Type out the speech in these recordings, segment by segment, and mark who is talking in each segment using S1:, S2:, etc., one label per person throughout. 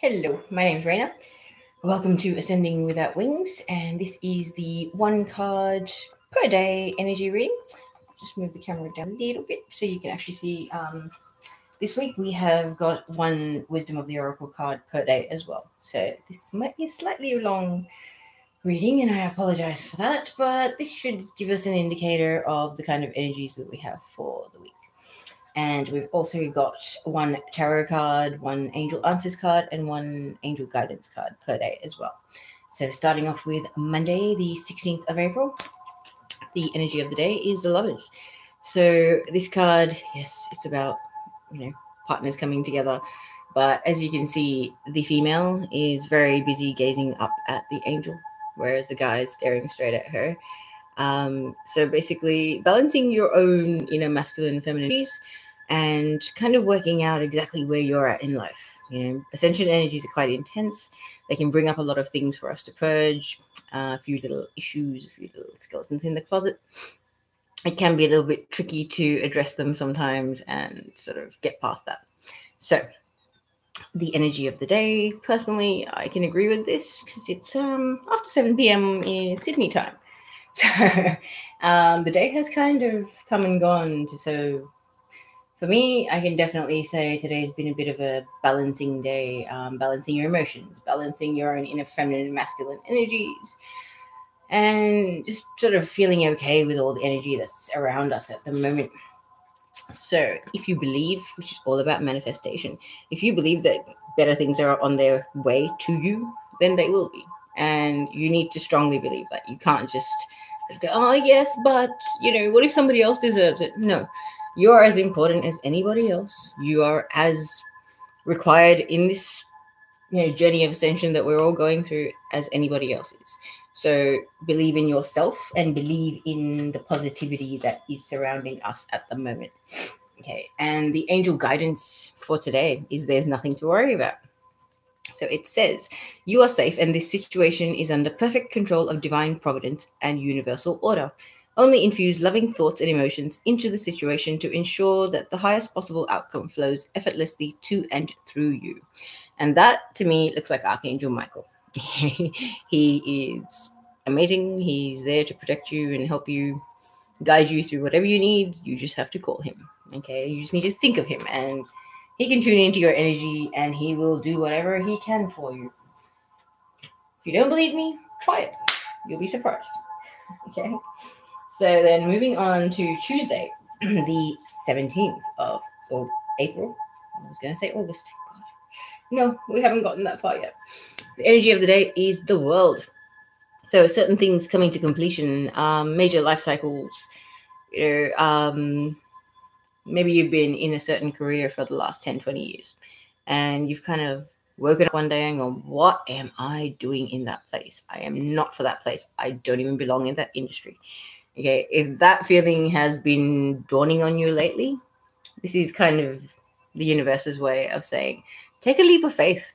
S1: Hello, my name's Raina. Welcome to Ascending Without Wings, and this is the one card per day energy reading. Just move the camera down a little bit so you can actually see. This week we have got one Wisdom of the Oracle card per day as well. So this might be a slightly long reading, and I apologize for that, but this should give us an indicator of the kind of energies that we have for the week. And we've also got one tarot card, one angel answers card, and one angel guidance card per day as well. So starting off with Monday, the 16th of April, the energy of the day is the Lovers. So this card, yes, it's about, partners coming together. But as you can see, the female is very busy gazing up at the angel, whereas the guy is staring straight at her. So basically balancing your own inner masculine and feminine energies and kind of working out exactly where you're at in life. Ascension energies are quite intense. They can bring up a lot of things for us to purge, a few little issues, a few little skeletons in the closet. It can be a little bit tricky to address them sometimes and sort of get past that. So the energy of the day, personally, I can agree with this because it's after 7 p.m. in Sydney time. So the day has kind of come and gone. So for me, I can definitely say today's been a bit of a balancing day, balancing your emotions, balancing your own inner feminine and masculine energies, and just sort of feeling okay with all the energy that's around us at the moment. So if you believe, which is all about manifestation, if you believe that better things are on their way to you, then they will be. And you need to strongly believe that. You can't just go, oh, yes, but, what if somebody else deserves it? No. You're as important as anybody else. You are as required in this, journey of ascension that we're all going through as anybody else is. So believe in yourself and believe in the positivity that is surrounding us at the moment. Okay. And the angel guidance for today is there's nothing to worry about. So it says, you are safe and this situation is under perfect control of divine providence and universal order. Only infuse loving thoughts and emotions into the situation to ensure that the highest possible outcome flows effortlessly to and through you. And that, to me, looks like Archangel Michael. He is amazing. He's there to protect you and help you, guide you through whatever you need. You just have to call him, okay? You just need to think of him, and he can tune into your energy, and he will do whatever he can for you. If you don't believe me, try it. You'll be surprised, okay? So then moving on to Tuesday, the 17th of April. I was going to say August. God. No, we haven't gotten that far yet. The energy of the day is the World. So certain things coming to completion, major life cycles, maybe you've been in a certain career for the last 10, 20 years, and you've kind of woken up one day and gone, what am I doing in that place? I am not for that place. I don't even belong in that industry. Okay, if that feeling has been dawning on you lately, this is kind of the universe's way of saying, take a leap of faith.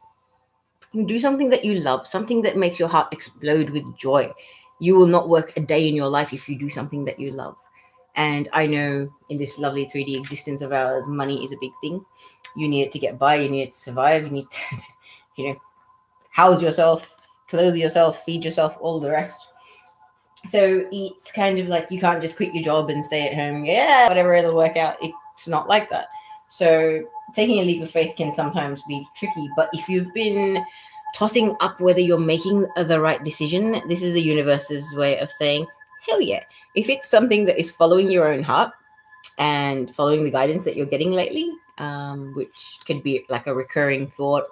S1: Do something that you love, something that makes your heart explode with joy. You will not work a day in your life if you do something that you love. And I know in this lovely 3D existence of ours, money is a big thing. You need it to get by. You need it to survive. You need to, house yourself, clothe yourself, feed yourself, all the rest. So it's kind of like you can't just quit your job and stay at home. Yeah, whatever, it'll work out. It's not like that. So taking a leap of faith can sometimes be tricky. But if you've been tossing up whether you're making the right decision, this is the universe's way of saying, hell yeah. If it's something that is following your own heart and following the guidance that you're getting lately, which could be like a recurring thought,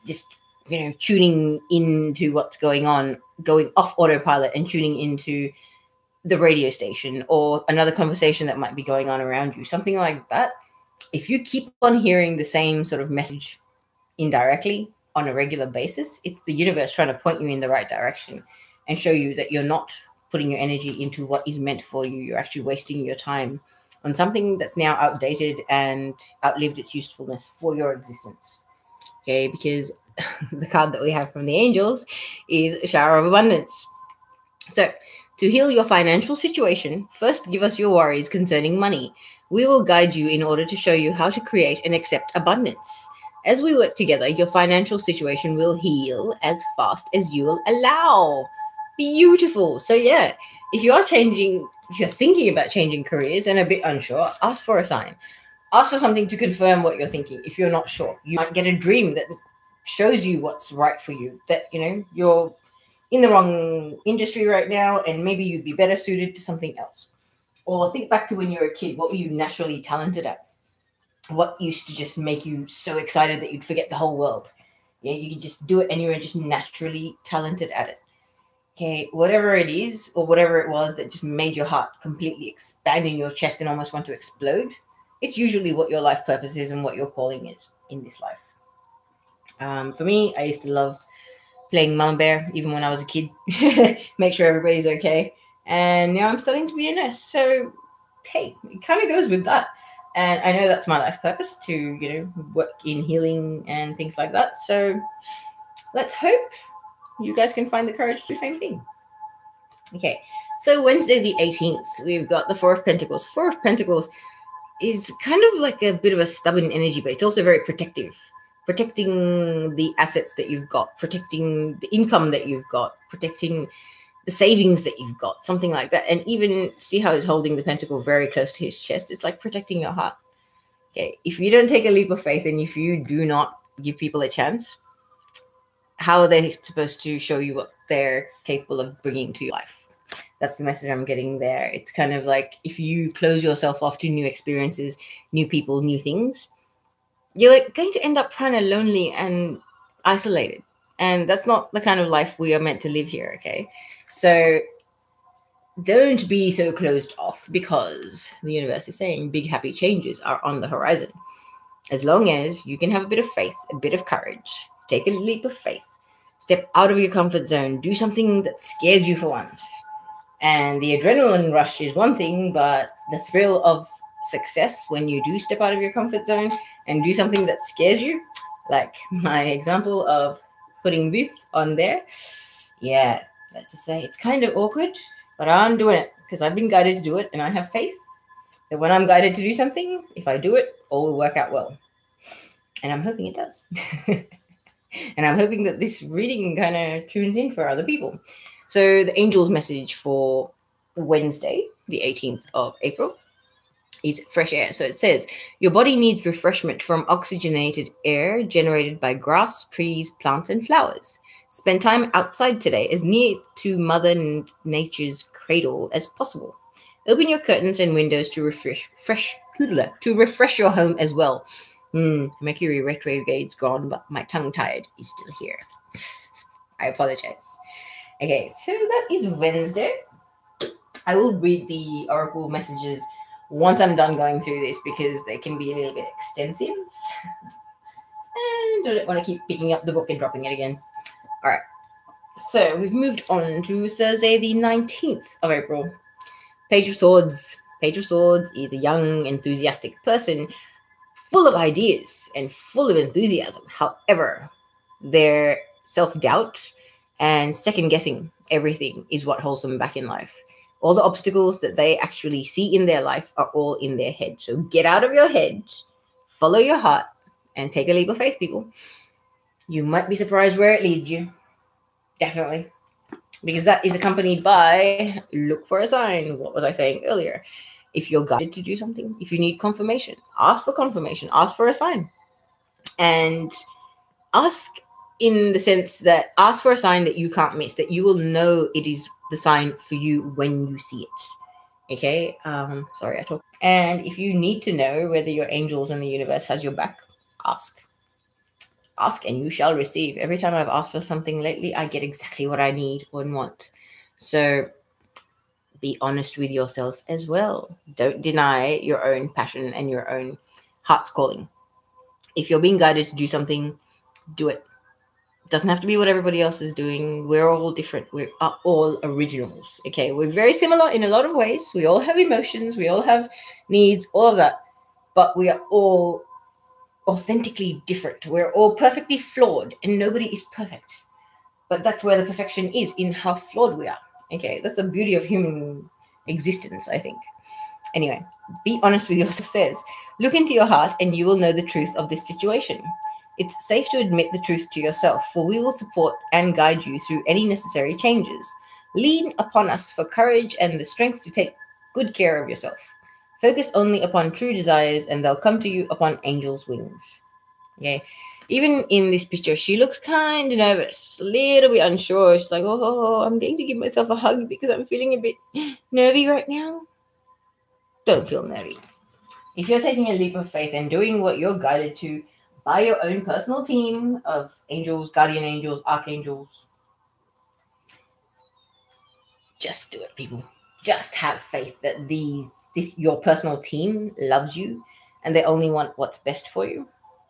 S1: just tuning into what's going on, going off autopilot and tuning into the radio station or another conversation that might be going on around you, something like that. If you keep on hearing the same sort of message indirectly on a regular basis, it's the universe trying to point you in the right direction and show you that you're not putting your energy into what is meant for you. You're actually wasting your time on something that's now outdated and outlived its usefulness for your existence. Okay, because the card that we have from the angels is a shower of abundance. So to heal your financial situation, first give us your worries concerning money. We will guide you in order to show you how to create and accept abundance. As we work together, your financial situation will heal as fast as you will allow. Beautiful. So yeah, if you're thinking about changing careers and a bit unsure, ask for a sign. Ask for something to confirm what you're thinking. If you're not sure, you might get a dream that shows you what's right for you, that you're in the wrong industry right now and maybe you'd be better suited to something else. Or think back to when you were a kid. What were you naturally talented at? What used to just make you so excited that you'd forget the whole world? Yeah, you could just do it and you were just naturally talented at it. Okay, whatever it is or whatever it was that just made your heart completely expand in your chest and almost want to explode, it's usually what your life purpose is and what your calling is in this life. For me, I used to love playing Mama Bear even when I was a kid. Make sure everybody's okay. And now I'm studying to be a nurse. So, hey, it kind of goes with that. And I know that's my life purpose to, work in healing and things like that. So let's hope you guys can find the courage to do the same thing. Okay, so Wednesday the 18th, we've got the Four of Pentacles. Four of Pentacles is kind of like a bit of a stubborn energy, but it's also very protective. Protecting the assets that you've got, protecting the income that you've got, protecting the savings that you've got, something like that. And even see how he's holding the pentacle very close to his chest. It's like protecting your heart. Okay, if you don't take a leap of faith and if you do not give people a chance, how are they supposed to show you what they're capable of bringing to your life? That's the message I'm getting there. It's kind of like if you close yourself off to new experiences, new people, new things, you're like going to end up kind of lonely and isolated. And that's not the kind of life we are meant to live here, okay? So don't be so closed off because the universe is saying big happy changes are on the horizon. As long as you can have a bit of faith, a bit of courage, take a leap of faith, step out of your comfort zone, do something that scares you for once. And the adrenaline rush is one thing, but the thrill of success when you do step out of your comfort zone and do something that scares you, like my example of putting this on there. Yeah, let's just say it's kind of awkward, but I'm doing it because I've been guided to do it, and I have faith that when I'm guided to do something, if I do it, all will work out well. And I'm hoping it does. And I'm hoping that this reading kind of tunes in for other people. So the angel's message for Wednesday, the 18th of April, is fresh air. So it says, your body needs refreshment from oxygenated air generated by grass, trees, plants, and flowers. Spend time outside today, as near to Mother Nature's cradle as possible. Open your curtains and windows to refresh your home as well. Mercury retrograde's gone, but my tongue-tied is still here. I apologize. Okay, so that is Wednesday. I will read the oracle messages once I'm done going through this because they can be a little bit extensive. And I don't want to keep picking up the book and dropping it again. All right. So we've moved on to Thursday, the 19th of April. Page of Swords. Page of Swords is a young, enthusiastic person full of ideas and full of enthusiasm. However, their self-doubt and second-guessing everything is what holds them back in life. All the obstacles that they actually see in their life are all in their head. So get out of your head, follow your heart, and take a leap of faith, people. You might be surprised where it leads you. Definitely. Because that is accompanied by look for a sign. What was I saying earlier? If you're guided to do something, if you need confirmation, ask for confirmation, ask for a sign. And ask in the sense that ask for a sign that you can't miss, that you will know it is the sign for you when you see it. Okay? Sorry, I talk. And if you need to know whether your angels and the universe has your back, ask. Ask and you shall receive. Every time I've asked for something lately, I get exactly what I need and want. So be honest with yourself as well. Don't deny your own passion and your own heart's calling. If you're being guided to do something, do it. It doesn't have to be what everybody else is doing. We're all different. We are all originals. Okay, we're very similar in a lot of ways. We all have emotions. We all have needs, all of that. But we are all authentically different. We're all perfectly flawed, and nobody is perfect. But that's where the perfection is, in how flawed we are. Okay, that's the beauty of human existence, I think. Anyway, be honest with yourself. Says, look into your heart and you will know the truth of this situation. It's safe to admit the truth to yourself, for we will support and guide you through any necessary changes. Lean upon us for courage and the strength to take good care of yourself. Focus only upon true desires, and they'll come to you upon angels' wings. Okay. Even in this picture, she looks kind of nervous, a little bit unsure. She's like, oh, I'm going to give myself a hug because I'm feeling a bit nervy right now. Don't feel nervy. If you're taking a leap of faith and doing what you're guided to by your own personal team of angels, guardian angels, archangels, just do it, people. Just have faith that your personal team loves you and they only want what's best for you.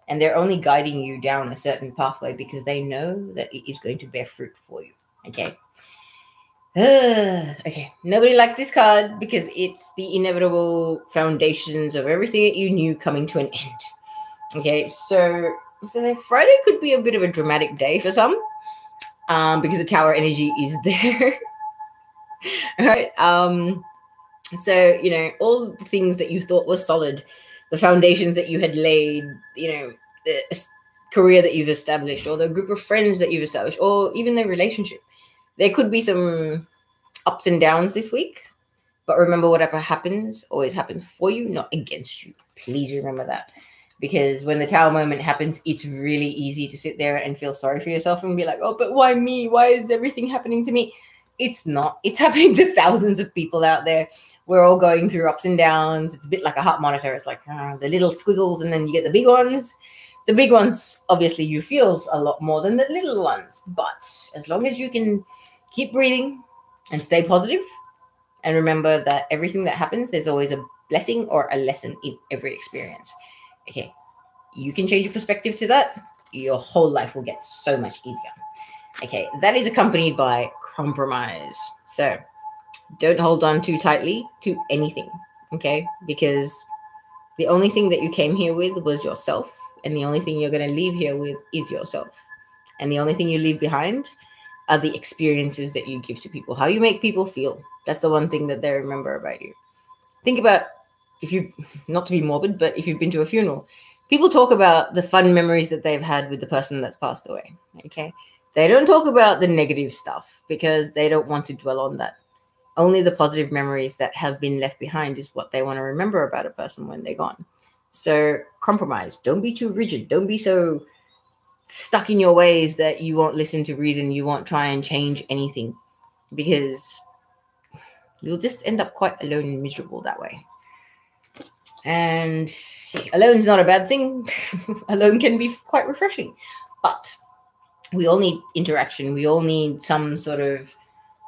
S1: And they're only guiding you down a certain pathway because they know that it is going to bear fruit for you. Okay. Okay. Nobody likes this card because it's the inevitable foundations of everything that you knew coming to an end. Okay. So Friday could be a bit of a dramatic day for some, because the Tower energy is there. All right. So, all the things that you thought were solid, the foundations that you had laid, the career that you've established, or the group of friends that you've established, or even the relationship. There could be some ups and downs this week, but remember, whatever happens always happens for you, not against you. Please remember that. Because when the Tower moment happens, it's really easy to sit there and feel sorry for yourself and be like, oh, but why me? Why is everything happening to me? It's not. It's happening to thousands of people out there. We're all going through ups and downs. It's a bit like a heart monitor. It's like the little squiggles, and then you get the big ones. The big ones, obviously, you feel a lot more than the little ones. But as long as you can keep breathing and stay positive, and remember that everything that happens, there's always a blessing or a lesson in every experience. Okay, you can change your perspective to that. Your whole life will get so much easier. Okay, that is accompanied by compromise. So don't hold on too tightly to anything, okay? Because the only thing that you came here with was yourself, and the only thing you're going to leave here with is yourself. And the only thing you leave behind are the experiences that you give to people, how you make people feel. That's the one thing that they remember about you. Think about, not to be morbid, but if you've been to a funeral, people talk about the fun memories that they've had with the person that's passed away, okay? They don't talk about the negative stuff because they don't want to dwell on that. Only the positive memories that have been left behind is what they want to remember about a person when they're gone. So compromise. Don't be too rigid. Don't be so stuck in your ways that you won't listen to reason. You won't try and change anything, because you'll just end up quite alone and miserable that way. And alone is not a bad thing. Alone can be quite refreshing. But we all need interaction. We all need some sort of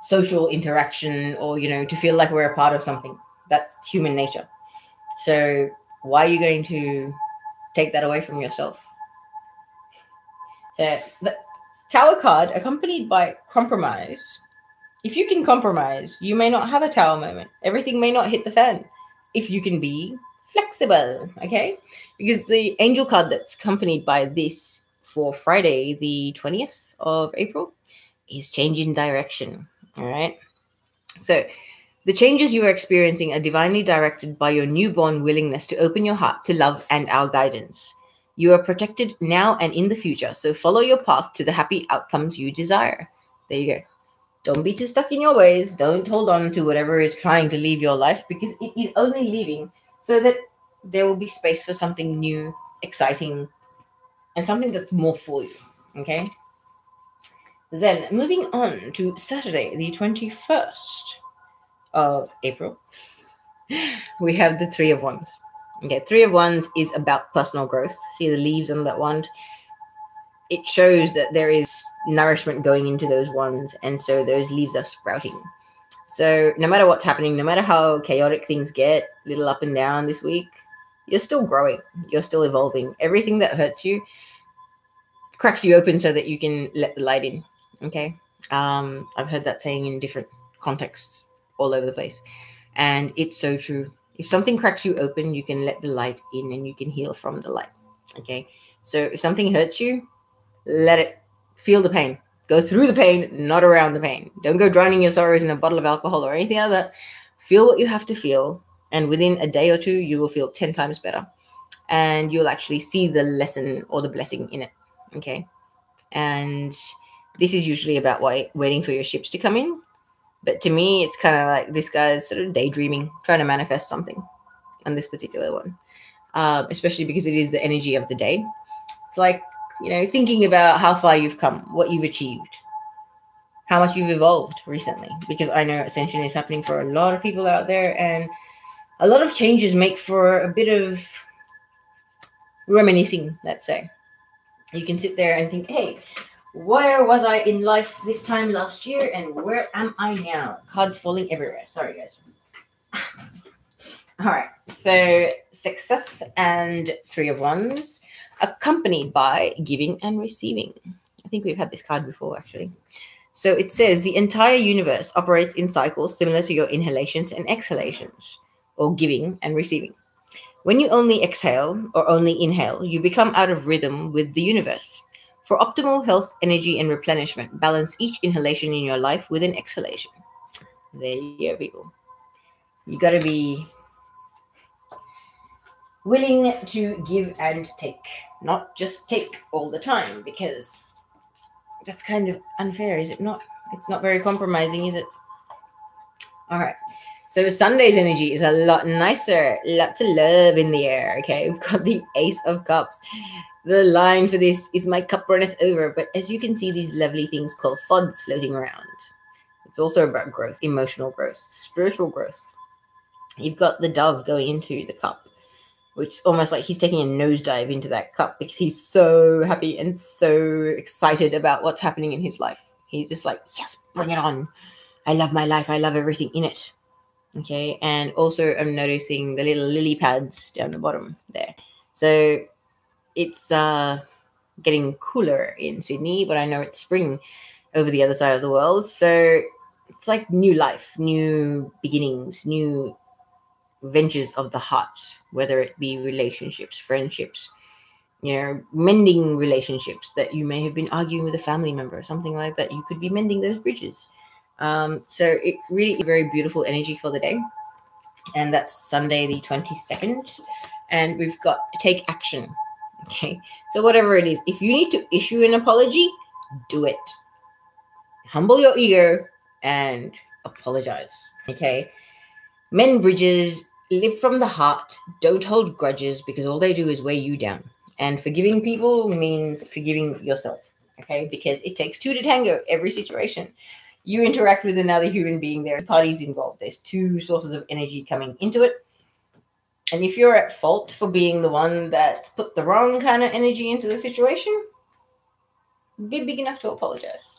S1: social interaction, or, to feel like we're a part of something. That's human nature. So why are you going to take that away from yourself? So the Tower card accompanied by compromise. If you can compromise, you may not have a Tower moment. Everything may not hit the fan. If you can be flexible, okay? Because the angel card that's accompanied by this for Friday, the 20th of April, is change in direction, all right? So the changes you are experiencing are divinely directed by your newborn willingness to open your heart to love and our guidance. You are protected now and in the future, so follow your path to the happy outcomes you desire. There you go. Don't be too stuck in your ways. Don't hold on to whatever is trying to leave your life, because it is only leaving so that there will be space for something new, exciting, and something that's more for you, okay? Then, moving on to Saturday, the 21st of April, we have the Three of Wands. Okay, Three of Wands is about personal growth. See the leaves on that wand? It shows that there is nourishment going into those wands, and so those leaves are sprouting. So no matter what's happening, no matter how chaotic things get, little up and down this week, you're still growing. You're still evolving. Everything that hurts you cracks you open so that you can let the light in, okay? I've heard that saying in different contexts all over the place, and it's so true. If something cracks you open, you can let the light in and you can heal from the light, okay? So if something hurts you, let it, feel the pain. Go through the pain, not around the pain. Don't go drowning your sorrows in a bottle of alcohol or anything like that. Feel what you have to feel, and within a day or two, you will feel 10 times better. and you'll actually see the lesson or the blessing in it. Okay. And this is usually about waiting for your ships to come in. But to me, it's kind of like this guy's sort of daydreaming, trying to manifest something on this particular one, especially because it is the energy of the day. It's like, thinking about how far you've come, what you've achieved, how much you've evolved recently, because I know Ascension is happening for a lot of people out there, and a lot of changes make for a bit of reminiscing, let's say. You can sit there and think, hey, where was I in life this time last year, and where am I now? Cards falling everywhere. Sorry, guys. All right. So success and 3 of Wands, accompanied by giving and receiving. I think we've had this card before, actually. So it says the entire universe operates in cycles similar to your inhalations and exhalations, or giving and receiving. When you only exhale or only inhale, you become out of rhythm with the universe. For optimal health, energy, and replenishment, balance each inhalation in your life with an exhalation. There you go, people. You got to be willing to give and take, not just take all the time, because that's kind of unfair, is it not? It's not very compromising, is it? All right. So Sunday's energy is a lot nicer. Lots of love in the air, okay? We've got the Ace of Cups. The line for this is my cup runneth over. But as you can see, these lovely things called FODs floating around. It's also about growth, emotional growth, spiritual growth. You've got the dove going into the cup, which is almost like he's taking a nosedive into that cup because he's so happy and so excited about what's happening in his life. He's just like, yes, bring it on. I love my life. I love everything in it. Okay, and also I'm noticing the little lily pads down the bottom there. So it's getting cooler in Sydney, but I know it's spring over the other side of the world. So it's like new life, new beginnings, new ventures of the heart, whether it be relationships, friendships, mending relationships that you may have been arguing with a family member or something like that. You could be mending those bridges. So it really is very beautiful energy for the day. And that's Sunday the 22nd. And we've got take action. Okay. So whatever it is, if you need to issue an apology, do it. Humble your ego and apologize. Okay. Mend bridges, live from the heart, don't hold grudges, because all they do is weigh you down. And forgiving people means forgiving yourself. Okay. Because it takes 2 to tango every situation. You interact with another human being, there are parties involved. There's 2 sources of energy coming into it. And if you're at fault for being the one that's put the wrong kind of energy into the situation, be big enough to apologize.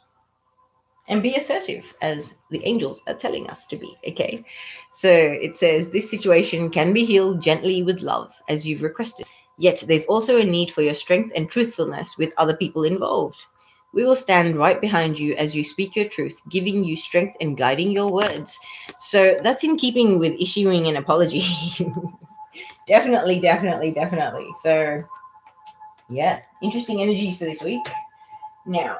S1: And be assertive, as the angels are telling us to be, okay? So it says, this situation can be healed gently with love, as you've requested. Yet there's also a need for your strength and truthfulness with other people involved. We will stand right behind you as you speak your truth, giving you strength and guiding your words. So that's in keeping with issuing an apology. Definitely. So, yeah, interesting energies for this week. Now,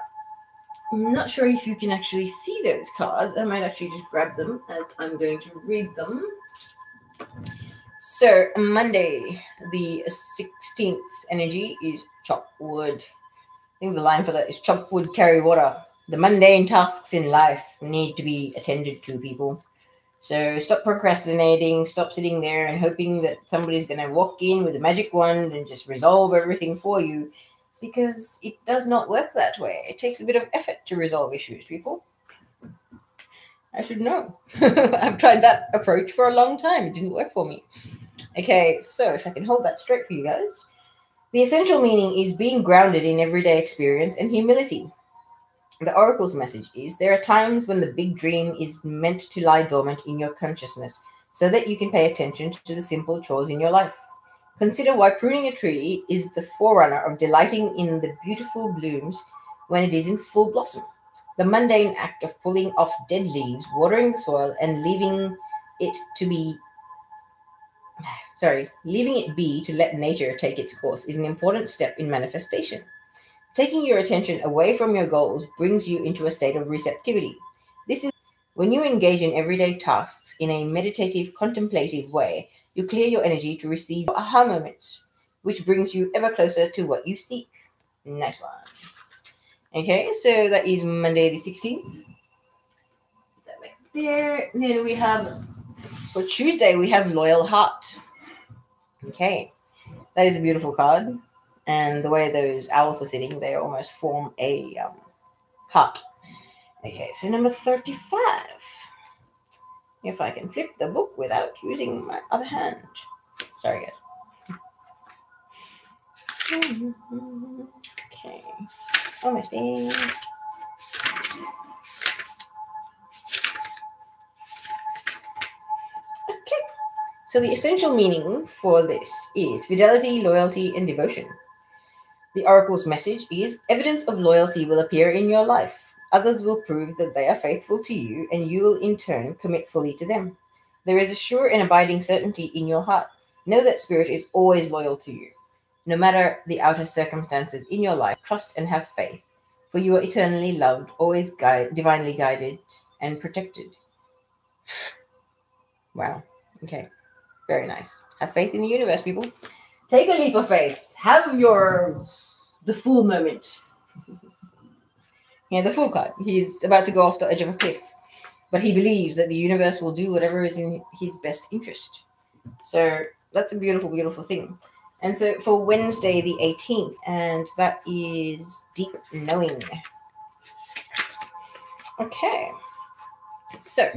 S1: I'm not sure if you can actually see those cards. I might actually just grab them as I'm going to read them. So, Monday, the 16th energy is chop wood. I think the line for that is chop wood, carry water. The mundane tasks in life need to be attended to, people. So stop procrastinating, stop sitting there and hoping that somebody's going to walk in with a magic wand and just resolve everything for you, because it does not work that way. It takes a bit of effort to resolve issues, people. I should know. I've tried that approach for a long time. It didn't work for me. Okay, so if I can hold that straight for you guys. The essential meaning is being grounded in everyday experience and humility. The oracle's message is, there are times when the big dream is meant to lie dormant in your consciousness so that you can pay attention to the simple chores in your life. Consider why pruning a tree is the forerunner of delighting in the beautiful blooms when it is in full blossom. The mundane act of pulling off dead leaves, watering the soil, and leaving it be to let nature take its course is an important step in manifestation. Taking your attention away from your goals brings you into a state of receptivity. This is when you engage in everyday tasks in a meditative, contemplative way, you clear your energy to receive aha moments. which brings you ever closer to what you seek. Nice one. Okay, so that is Monday the 16th. That right there. And then we have, for Tuesday, we have Loyal Heart. Okay, that is a beautiful card. And the way those owls are sitting, they almost form a heart. Okay, so number 35. If I can flip the book without using my other hand. Sorry, guys. Okay, almost there. Okay, so the essential meaning for this is fidelity, loyalty, and devotion. The oracle's message is evidence of loyalty will appear in your life. Others will prove that they are faithful to you, and you will in turn commit fully to them. There is a sure and abiding certainty in your heart. Know that Spirit is always loyal to you. No matter the outer circumstances in your life, trust and have faith, for you are eternally loved, always divinely guided and protected. Wow. Okay. Very nice. Have faith in the universe, people. Take a leap of faith. Have the fool moment. Yeah, the fool card. He's about to go off the edge of a cliff, but he believes that the universe will do whatever is in his best interest. So that's a beautiful, beautiful thing. And so for Wednesday the 18th, and that is deep knowing. Okay. So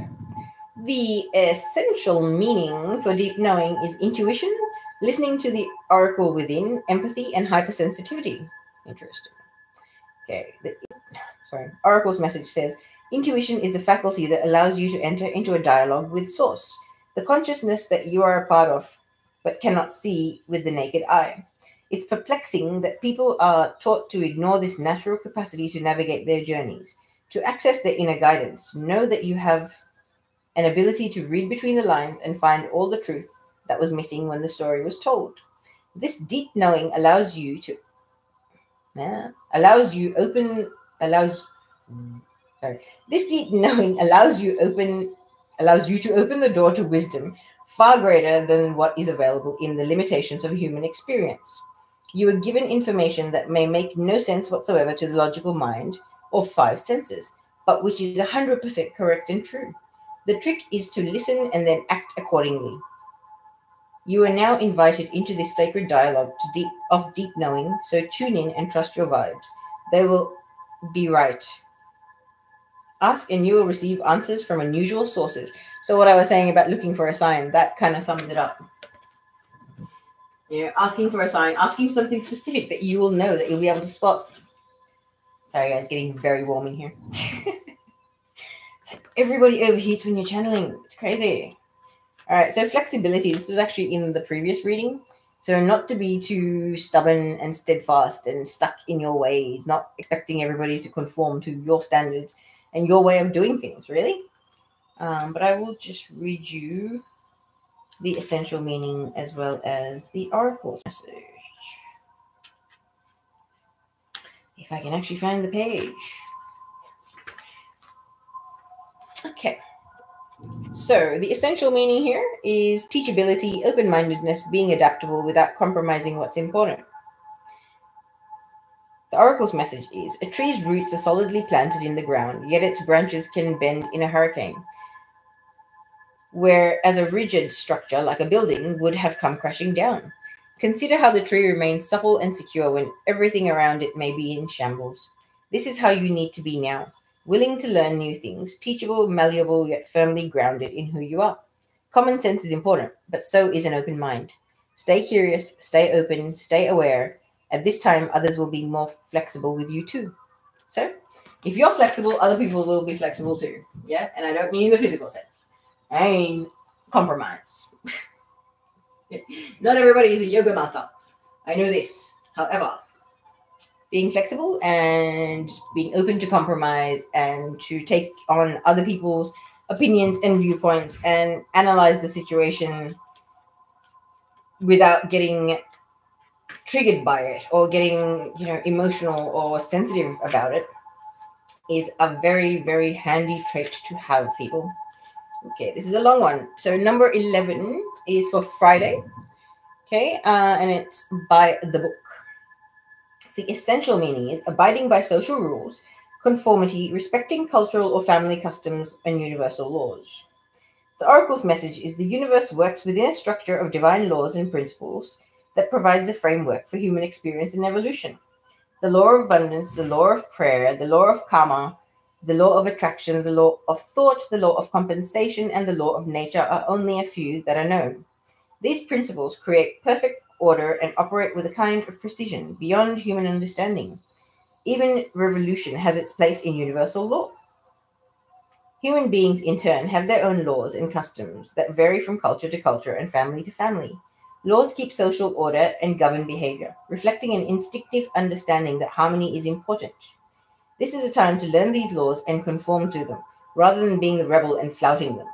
S1: the essential meaning for deep knowing is intuition, listening to the oracle within, empathy, and hypersensitivity. Interesting. Okay. Oracle's message says, intuition is the faculty that allows you to enter into a dialogue with Source, the consciousness that you are a part of, but cannot see with the naked eye. It's perplexing that people are taught to ignore this natural capacity to navigate their journeys, to access their inner guidance. Know that you have an ability to read between the lines and find all the truth that was missing when the story was told. This deep knowing allows you to This deep knowing allows you to open the door to wisdom far greater than what is available in the limitations of human experience. You are given information that may make no sense whatsoever to the logical mind or five senses, but which is 100% correct and true. The trick is to listen and then act accordingly. You are now invited into this sacred dialogue of deep knowing, so tune in and trust your vibes. They will be right. Ask and you will receive answers from unusual sources. So what I was saying about looking for a sign, that kind of sums it up. Asking for a sign, asking for something specific that you will know, that you'll be able to spot. Sorry guys, getting very warm in here. It's like everybody overheats when you're channeling. It's crazy. All right, so flexibility. This was actually in the previous reading. So not to be too stubborn and steadfast and stuck in your ways, not expecting everybody to conform to your standards and your way of doing things, really. But I will just read you the essential meaning as well as the oracle's message. If I can actually find the page. Okay. So the essential meaning here is teachability, open-mindedness, being adaptable without compromising what's important. The oracle's message is, a tree's roots are solidly planted in the ground, yet its branches can bend in a hurricane, whereas a rigid structure like a building would have come crashing down. Consider how the tree remains supple and secure when everything around it may be in shambles. This is how you need to be now, willing to learn new things, teachable, malleable, yet firmly grounded in who you are. Common sense is important, but so is an open mind. Stay curious, stay open, stay aware. At this time, others will be more flexible with you too. So, if you're flexible, other people will be flexible too. Yeah? And I don't mean the physical sense. I mean compromise. Not everybody is a yoga master. I know this. However, being flexible and being open to compromise and to take on other people's opinions and viewpoints and analyze the situation without getting triggered by it or getting, emotional or sensitive about it is a very, very handy trait to have, people. Okay, this is a long one. So number 11 is for Friday. Okay, and it's by the book. The essential meaning is abiding by social rules, conformity, respecting cultural or family customs, and universal laws. The oracle's message is the universe works within a structure of divine laws and principles that provides a framework for human experience and evolution. The law of abundance, the law of prayer, the law of karma, the law of attraction, the law of thought, the law of compensation, and the law of nature are only a few that are known. These principles create perfect order and operate with a kind of precision beyond human understanding. Even revolution has its place in universal law. Human beings, in turn, have their own laws and customs that vary from culture to culture and family to family. Laws keep social order and govern behavior, reflecting an instinctive understanding that harmony is important. This is a time to learn these laws and conform to them, rather than being the rebel and flouting them.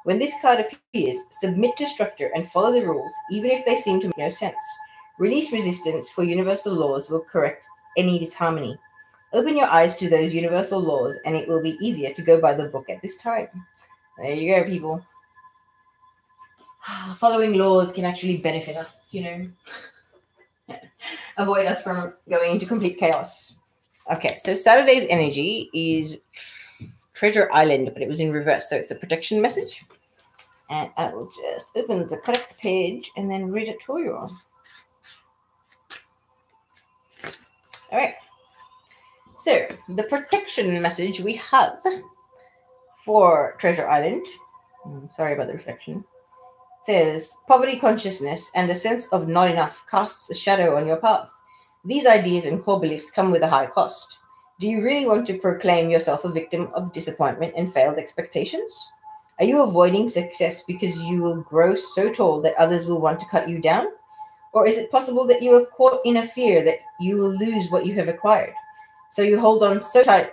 S1: When this card appears, submit to structure and follow the rules, even if they seem to make no sense. Release resistance, for universal laws will correct any disharmony. Open your eyes to those universal laws, and it will be easier to go by the book at this time. There you go, people. Following laws can actually benefit us, avoid us from going into complete chaos. Okay, so Saturday's energy is Treasure Island, but it was in reverse, so it's a protection message. And I will just open the correct page and then read it to you. All right. So, the protection message we have for Treasure Island, sorry about the reflection, says, poverty consciousness and a sense of not enough casts a shadow on your path. These ideas and core beliefs come with a high cost. Do you really want to proclaim yourself a victim of disappointment and failed expectations? Are you avoiding success because you will grow so tall that others will want to cut you down? Or is it possible that you are caught in a fear that you will lose what you have acquired? So you hold on so tight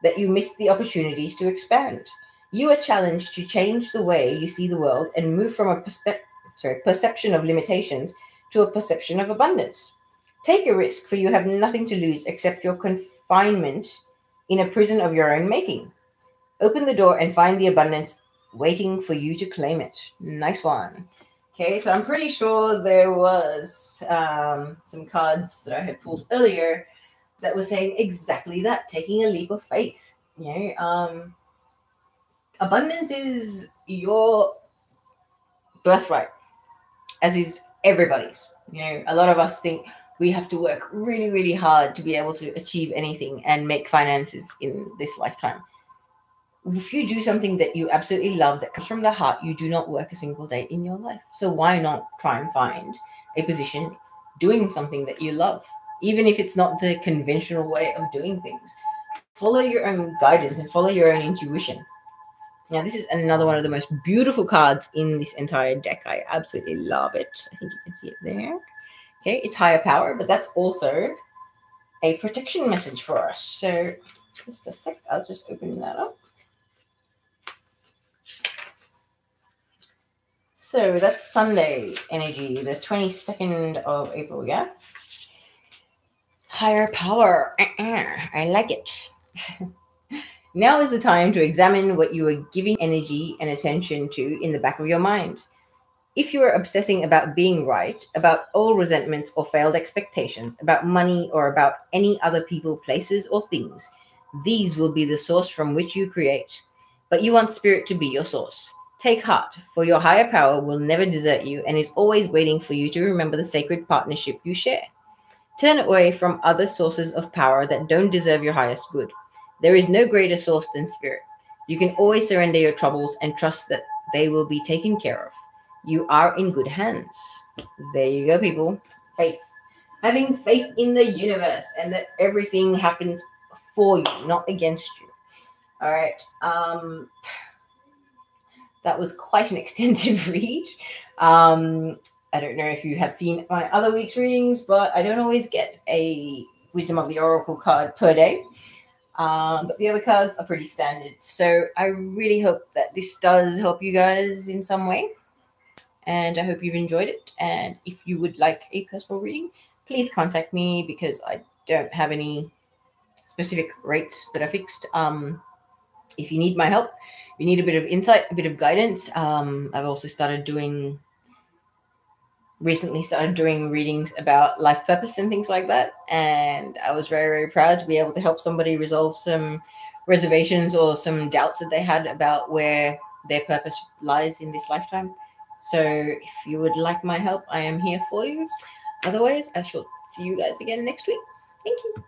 S1: that you miss the opportunities to expand. You are challenged to change the way you see the world and move from a perception of limitations to a perception of abundance. Take a risk, for you have nothing to lose except your confinement in a prison of your own making. Open the door and find the abundance waiting for you to claim it. Nice one. Okay, so I'm pretty sure there was some cards that I had pulled earlier that were saying exactly that, taking a leap of faith. Abundance is your birthright, as is everybody's. A lot of us think we have to work really, really hard to be able to achieve anything and make finances in this lifetime. If you do something that you absolutely love, that comes from the heart, you do not work a single day in your life. So why not try and find a position doing something that you love? Even if it's not the conventional way of doing things, follow your own guidance and follow your own intuition. Now, this is another one of the most beautiful cards in this entire deck. I absolutely love it. I think you can see it there. Okay, it's higher power, but that's also a protection message for us. So just a sec, I'll just open that up. So that's Sunday energy. There's 22nd of April, yeah? Higher power. I like it. Now is the time to examine what you are giving energy and attention to in the back of your mind. If you are obsessing about being right, about old resentments or failed expectations, about money or about any other people, places, or things, these will be the source from which you create. But you want spirit to be your source. Take heart, for your higher power will never desert you and is always waiting for you to remember the sacred partnership you share. Turn away from other sources of power that don't deserve your highest good. There is no greater source than spirit. You can always surrender your troubles and trust that they will be taken care of. You are in good hands. There you go, people. Faith. Having faith in the universe and that everything happens for you, not against you. All right. That was quite an extensive read. I don't know if you have seen my other week's readings, but I don't always get a Wisdom of the Oracle card per day. But the other cards are pretty standard. So I really hope that this does help you guys in some way. And I hope you've enjoyed it. And if you would like a personal reading, please contact me because I don't have any specific rates that are fixed. If you need my help, you need a bit of insight, a bit of guidance. I've also started doing recently started doing readings about life purpose and things like that. And I was very, very proud to be able to help somebody resolve some reservations or some doubts that they had about where their purpose lies in this lifetime. So if you would like my help, I am here for you. Otherwise, I shall see you guys again next week. Thank you.